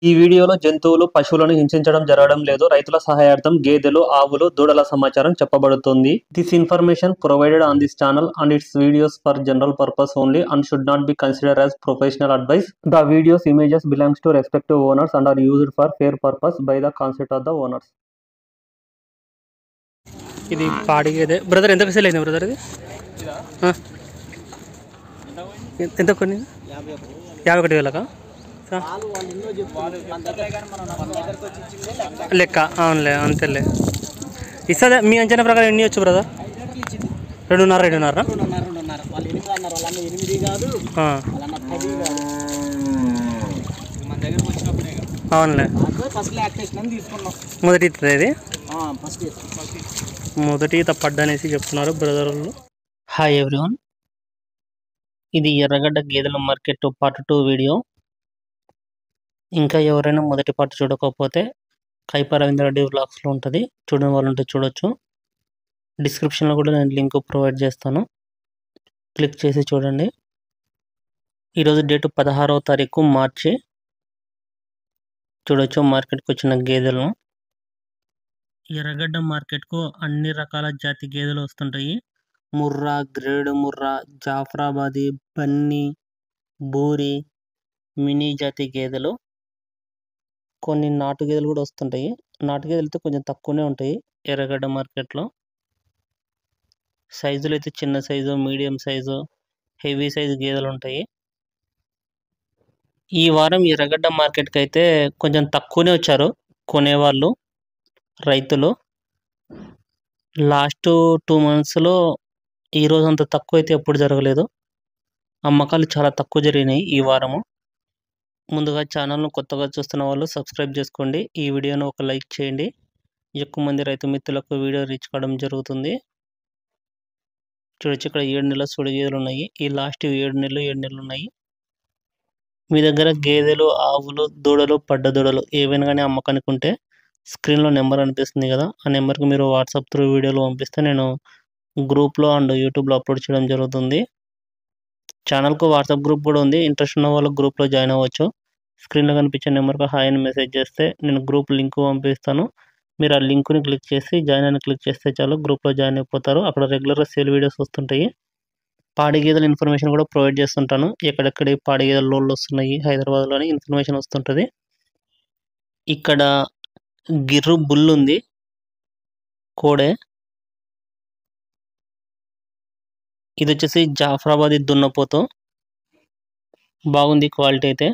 ఈ వీడియోలో జంతువులు, పశువులను హింసించడం జరగడం లేదు. రైతుల సహాయార్థం గేదెలు, ఆవులు, దూడల సమాచారం చెప్పబడుతుంది. This information provided on this channel and its videos for general purpose only and should not be considered as professional advice. The videos images belongs to respective owners and are used for fair purpose by the consent of the owners. ఇది పాడి గేదె brother. ఎంత sale అయింది brother? ఇది ఎంత కొన్ని 51,000కా లెక్క? అవునులే, అంతేలే. ఇస్తుందా మీ అంచనా ప్రకారం ఎన్ని వచ్చు బ్రదర్? 2.5 అవునులే. మొదటి ఇది మొదటి ఈత పడ్డనేసి చెప్తున్నారు బ్రదర్ వాళ్ళు. హాయ్ ఎవ్రీవన్, ఇది ఎర్రగడ్డ గేదెల మార్కెట్ పార్ట్ 2 వీడియో. ఇంకా ఎవరైనా మొదటి పార్ట్ చూడకపోతే కైప రవీంద్రరెడ్డి వ్లాగ్స్లో ఉంటుంది, చూడని వాళ్ళు ఉంటే చూడొచ్చు. డిస్క్రిప్షన్లో కూడా నేను లింక్ ప్రొవైడ్ చేస్తాను, క్లిక్ చేసి చూడండి. ఈరోజు డేటు 16వ తారీఖు మార్చి. చూడొచ్చు మార్కెట్కి వచ్చిన గేదెలను. ఎర్రగడ్డ మార్కెట్కు అన్ని రకాల జాతి గేదెలు వస్తుంటాయి. ముర్రా, గ్రేడ్ ముర్రా, జాఫ్రాబాదీ, బన్నీ, బూరి, మినీ జాతి గేదెలు, కొన్ని నాటు గేదెలు కూడా వస్తుంటాయి. నాటు గేదెలు అయితే కొంచెం తక్కువనే ఉంటాయి ఎర్రగడ్డ మార్కెట్లో. సైజులు అయితే చిన్న size, medium size, heavy size గేదెలు ఉంటాయి. ఈ వారం ఎర్రగడ్డ మార్కెట్కి అయితే కొంచెం తక్కువనే వచ్చారు కొనేవాళ్ళు, రైతులు. లాస్ట్ 2 monthsలో ఈరోజు అంత తక్కువ అయితే ఎప్పుడు జరగలేదు. అమ్మకాలు చాలా తక్కువ జరిగినాయి ఈ వారము. ముందుగా ఛానల్ను కొత్తగా చూస్తున్న వాళ్ళు సబ్స్క్రైబ్ చేసుకోండి. ఈ వీడియోను ఒక లైక్ చేయండి. ఎక్కువ మంది రైతు మిత్రులకు వీడియో రీచ్ కావడం జరుగుతుంది. చూడొచ్చు, ఇక్కడ 7 నెలల సుడి గేదెలు ఉన్నాయి. ఈ లాస్ట్ 7 నెలలు ఉన్నాయి. మీ దగ్గర గేదెలు, ఆవులు, దూడలు, పడ్డ దూడలు ఏవైనా కానీ అమ్మకానికి ఉంటే స్క్రీన్లో నెంబర్ అనిపిస్తుంది కదా, ఆ నెంబర్కి మీరు వాట్సాప్ త్రూ వీడియోలు పంపిస్తే నేను గ్రూప్లో అండ్ యూట్యూబ్లో అప్లోడ్ చేయడం జరుగుతుంది. ఛానల్కు వాట్సాప్ గ్రూప్ కూడా ఉంది, ఇంట్రెస్ట్ ఉన్న వాళ్ళు గ్రూప్లో జాయిన్ అవ్వచ్చు. స్క్రీన్లో కనిపించే నెంబర్కి హాయ్ అని మెసేజ్ చేస్తే నేను గ్రూప్ లింక్ పంపిస్తాను. మీరు ఆ లింక్ని క్లిక్ చేసి జాయిన్ అని క్లిక్ చేస్తే చాలు, గ్రూప్లో జాయిన్ అయిపోతారు. అక్కడ రెగ్యులర్గా సేల్ వీడియోస్ వస్తుంటాయి. పాడి గేదెల ఇన్ఫర్మేషన్ కూడా ప్రొవైడ్ చేస్తుంటాను. ఎక్కడెక్కడ పాడి గేదెల లోళ్ళు వస్తున్నాయి హైదరాబాద్లోని ఇన్ఫర్మేషన్ వస్తుంటుంది. ఇక్కడ గిర్రు బుల్ ఉంది, కోడే. ఇది వచ్చేసి జాఫ్రాబాదీ దున్నపోతు, బాగుంది క్వాలిటీ అయితే.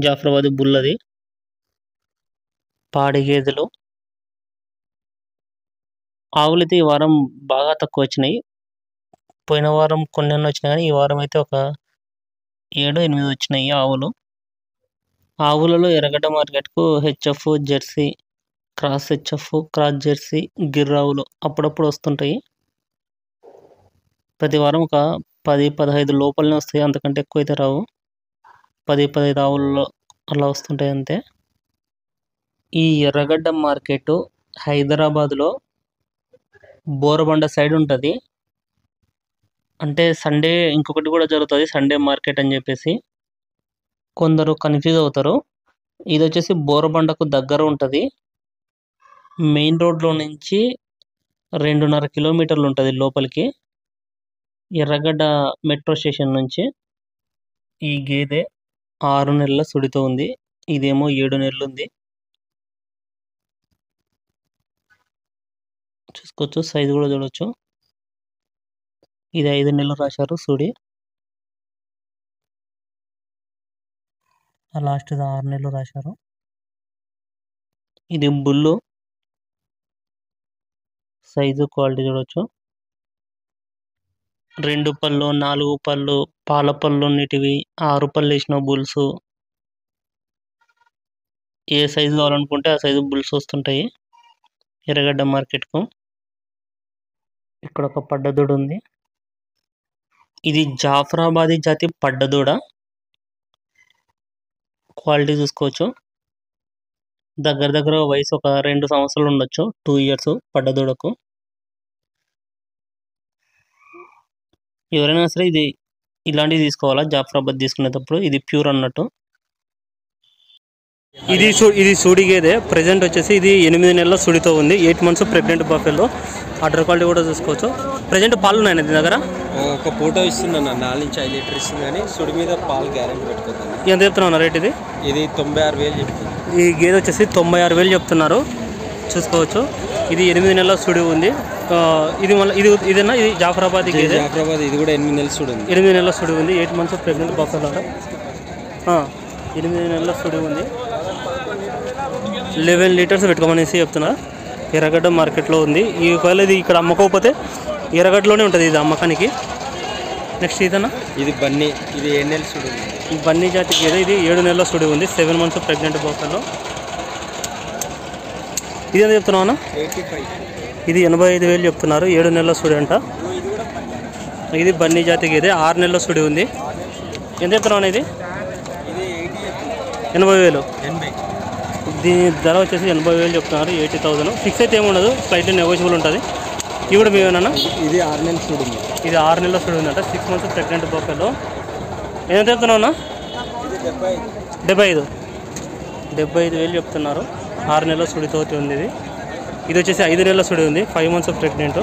జాఫ్రాబాదీ బుల్ అది. పాడి గేదెలు, ఆవులు అయితే ఈ వారం బాగా తక్కువ వచ్చినాయి. పోయిన వారం కొన్ని వచ్చినాయి కానీ ఈ వారం అయితే ఒక 7-8 వచ్చినాయి ఆవులు. ఆవులలో ఎర్రగడ్డ మార్కెట్కు HF, jersey, cross HF, cross jersey, గిర్రావులు అప్పుడప్పుడు వస్తుంటాయి. ప్రతి వారం ఒక 10-15 లోపలనే వస్తాయి, అంతకంటే ఎక్కువ అయితే రావు. 10-15 ఆవులలో అలా వస్తుంటాయి అంతే. ఈ ఎర్రగడ్డ మార్కెట్ హైదరాబాద్లో బోరబండ సైడ్ ఉంటుంది. అంటే సండే ఇంకొకటి కూడా జరుగుతుంది, సండే మార్కెట్ అని చెప్పేసి. కొందరు కన్ఫ్యూజ్ అవుతారు. ఇది వచ్చేసి బోరబండకు దగ్గర ఉంటుంది. మెయిన్ రోడ్లో నుంచి 2.5 కిలోమీటర్లు ఉంటుంది లోపలికి, ఎర్రగడ్డ మెట్రో స్టేషన్ నుంచి. ఈ గేదె 6 నెలల సుడితో ఉంది, ఇదేమో 7 నెలలు ఉంది. చూసుకోవచ్చు, సైజు కూడా చూడవచ్చు. ఇది 5 నెలలు రాశారు సుడి, లాస్ట్ 6 నెలలు రాశారు. ఇది బుల్లు, సైజు క్వాలిటీ చూడవచ్చు. 2 పళ్ళు, 4 పళ్ళు, పాల పళ్ళు ఉన్నటివి, 6 పళ్ళు వేసిన బుల్స్. ఏ సైజు కావాలనుకుంటే ఆ సైజు బుల్స్ వస్తుంటాయి ఎర్రగడ్డ మార్కెట్కు. ఇక్కడ ఒక పడ్డదూడ ఉంది. ఇది జాఫ్రాబాదీ జాతి పడ్డదూడ, క్వాలిటీ చూసుకోవచ్చు. దగ్గర వయసు ఒక 2 సంవత్సరాలు ఉండొచ్చు, 2 years పడ్డదూడకు. ఎవరైనా సరే ఇది ఇలాంటివి తీసుకోవాలా జాఫ్రాబాద్ తీసుకునేటప్పుడు, ఇది ప్యూర్ అన్నట్టు. ఇది సూడి గేదె. ప్రెజెంట్ వచ్చేసి ఇది 8 నెలల సుడితో ఉంది. 8 months pregnant buffalo. Udder quality కూడా చూసుకోవచ్చు. ప్రెజెంట్ పాలు ఉన్నాయి దీని దగ్గర. ఒక పూట ఇస్తుంది అన్న, 4 నుంచి 5 లీటర్ ఇస్తుంది, కానీ సుడి మీద పాలు గ్యారెంటీ పెట్టుకుంటాను. ఎంత చెప్తున్నా రేట్ ఇది? ఇది 96,000 చెప్తుంది. ఈ గేదె వచ్చేసి 96,000 చెప్తున్నారు. చూసుకోవచ్చు. ఇది 8 నెలల సుడి ఉంది. ఇది మళ్ళీ ఇదేనా? ఇది జాఫరాబాద్ గేదె. జాఫరాబాద్. ఇది కూడా 8 నెలల సుడి ఉంది. 8 నెలల సుడి ఉంది. 8 months ప్రెగ్నెంట్ బఫెల్లో. 8 నెలల సుడి ఉంది. 11 లీటర్స్ పెట్టుకోమనేసి చెప్తున్నా. ఎర్రగడ్డ మార్కెట్లో ఉంది. ఈ ఒకవేళ ఇది ఇక్కడ అమ్మకపోతే ఎర్రగడ్డలోనే ఉంటుంది ఇది అమ్మకానికి. నెక్స్ట్ ఇదన్నా, ఇది బన్నీ. ఇది 7 నెలల సుడి ఉంది. ఈ బన్నీ జాతి గేదె. ఇది 7 నెలల సుడి ఉంది. 7 months ప్రెగ్నెంట్ బఫెల్లో. ఇది ఎంత చెప్తున్నావు అన్న? 85. ఇది 85,000 చెప్తున్నారు. 7 నెలల సుడి అంట. ఇది బన్నీ జాతి గేదె. 6 నెలల సుడి ఉంది. ఎంత చెప్తున్నావు అన్న? ఇది 80,000. దీని ధర వచ్చేసి 80,000 చెప్తున్నారు. 80,000. ఫిక్స్ అయితే ఏమి ఉండదు, స్లైట్లీ నెగోషియబుల్ ఉంటుంది. ఇవి కూడా మేమేనా? ఇది 6 నెలల సుడి ఉంది. ఇది 6 నెలల సుడి ఉందంట. 6 months ప్రెగ్నెంట్ బఫెల్లో. ఎంత చెప్తున్నావు అన్న? 75,000 చెప్తున్నారు. 6 నెలల సుడితో ఉంది ఇది. ఇది వచ్చేసి 5 నెలల సుడి ఉంది. 5 months ప్రెగ్నెంట్.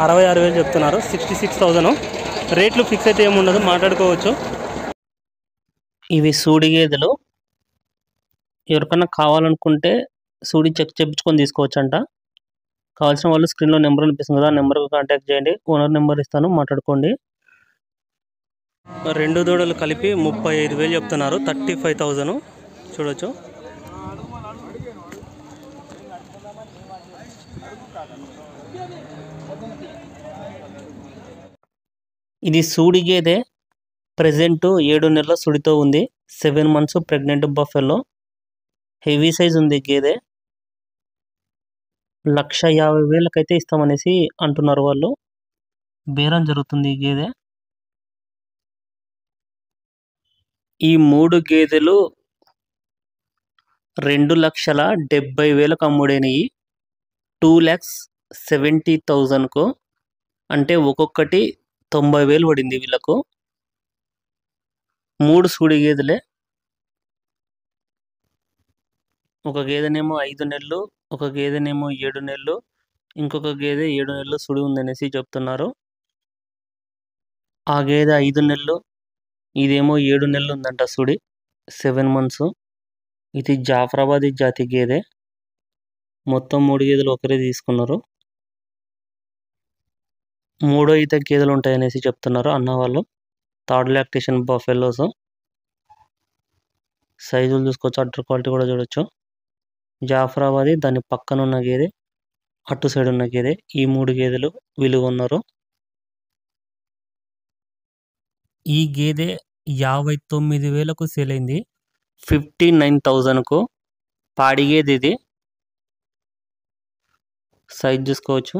66,000 చెప్తున్నారు. 66,000. రేట్లు ఫిక్స్ అయితే ఏమి ఉండదు, మాట్లాడుకోవచ్చు. ఇవి సూడి గేదెలు. ఎవరికన్నా కావాలనుకుంటే సూడి చెక్ చేయించుకొని తీసుకోవచ్చు అంట. కావాల్సిన వాళ్ళు స్క్రీన్లో నెంబర్ అనిపిస్తుంది కదా, ఆ నెంబర్కి కాంటాక్ట్ చేయండి. ఓనర్ నెంబర్ ఇస్తాను, మాట్లాడుకోండి. 2 దూడలు కలిపి 35,000 చెప్తున్నారు. 35,000 చూడొచ్చు. ఇది సూడి గేదె. ప్రెజెంట్ 7 నెలల సుడితో ఉంది. 7 months pregnant buffalo. Heavy size ఉంది గేదె. 150,000 అయితే ఇస్తామనేసి అంటున్నారు వాళ్ళు. బేరం జరుగుతుంది ఈ గేదె. ఈ 3 గేదెలు 2,70,000 అమ్ముడైనవి. 2,70,000 అంటే ఒక్కొక్కటి 90,000 పడింది వీళ్ళకు. 3 సూడి గేదెలే. ఒక గేదెనేమో 5 నెలలు, ఒక గేదెనేమో 7 నెలలు, ఇంకొక గేదె 7 నెలలు సుడి ఉందనేసి చెప్తున్నారు. ఆ గేదె 5 నెలలు, ఇదేమో 7 నెలలు ఉందంట సుడి. 7 months. ఇది జాఫరాబాద్ జాతి గేదె. మొత్తం 3 గేదెలు ఒకరే తీసుకున్నారు. 3 ఈత గేదెలు ఉంటాయనేసి చెప్తున్నారు అన్న వాళ్ళు. Third lactation buffaloes. సైజులు చూసుకోవచ్చు, అడ్డర్ క్వాలిటీ కూడా చూడొచ్చు. జాఫరాబాదీ, దాని పక్కన ఉన్న గేదె, అటు సైడ్ ఉన్న గేదె. ఈ 3 గేదెలు విలువ ఉన్నారు. ఈ గేదె 59,000 సేల్ అయింది. 59,000 పాడి గేదె ఇది. సైజ్ చూసుకోవచ్చు,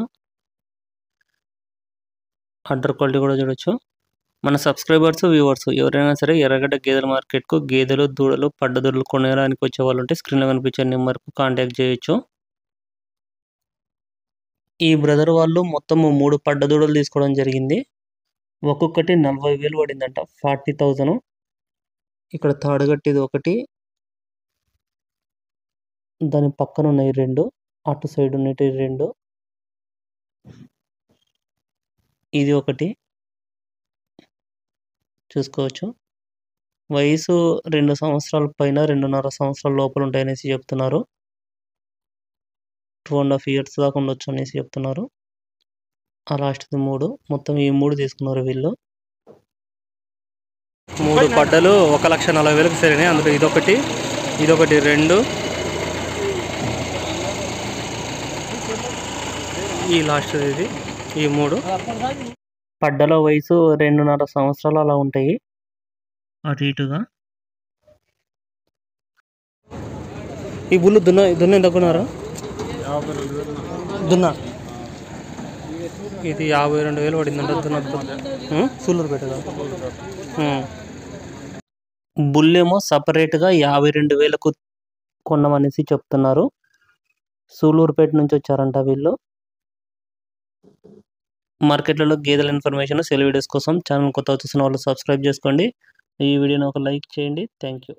అడ్డర్ క్వాలిటీ కూడా చూడొచ్చు. మన సబ్స్క్రైబర్స్, వ్యూవర్స్ ఎవరైనా సరే ఎర్రగడ్డ గేదెల మార్కెట్కు గేదెలు, దూడలు, పడ్డదూడలు కొనడానికి వచ్చే వాళ్ళు ఉంటే స్క్రీన్లో కనిపించే నెంబర్కు కాంటాక్ట్ చేయొచ్చు. ఈ బ్రదర్ వాళ్ళు మొత్తం 3 పడ్డదూడలు తీసుకోవడం జరిగింది. ఒక్కొక్కటి 40,000 పడిందంట. 40,000. ఇక్కడ తాడుగట్టిది ఒకటి, దాని పక్కన ఉన్నాయి 2, అటు సైడ్ ఉన్నటి 2, ఇది ఒకటి చూసుకోవచ్చు. వయసు 2 సంవత్సరాల పైన, 2.5 సంవత్సరాల లోపల ఉంటాయనేసి చెప్తున్నారు. 2.5 years దాకా ఉండొచ్చు అనేసి చెప్తున్నారు. ఆ లాస్ట్ది 3. మొత్తం ఈ 3 తీసుకున్నారు వీళ్ళు. 3 పడ్డలు 1,40,000 సరేనే. అందులో ఇదొకటి 2, ఈ లాస్ట్ ఇది, ఈ 3 పడ్డల వయసు 2.5 సంవత్సరాలు అలా ఉంటాయి అటు ఇటుగా. ఈ బుల్లు దున్న ఎంత కొన్నారా? దున్న ఇది 52,000 పడిందంట. దున్న సూళ్ళూరుపేట. బుల్లేమో సపరేట్గా 52,000 కొన్నామనేసి చెప్తున్నారు. సూళ్ళూరుపేట నుంచి వచ్చారంట వీళ్ళు. మార్కెట్లలో గేదెల ఇన్ఫర్మేషన్, సేల్ వీడియోస్ కోసం ఛానల్ కొత్తగా చూస్తున్న వాళ్ళు సబ్స్క్రైబ్ చేసుకోండి. ఈ వీడియోని ఒక లైక్ చేయండి. Thank you.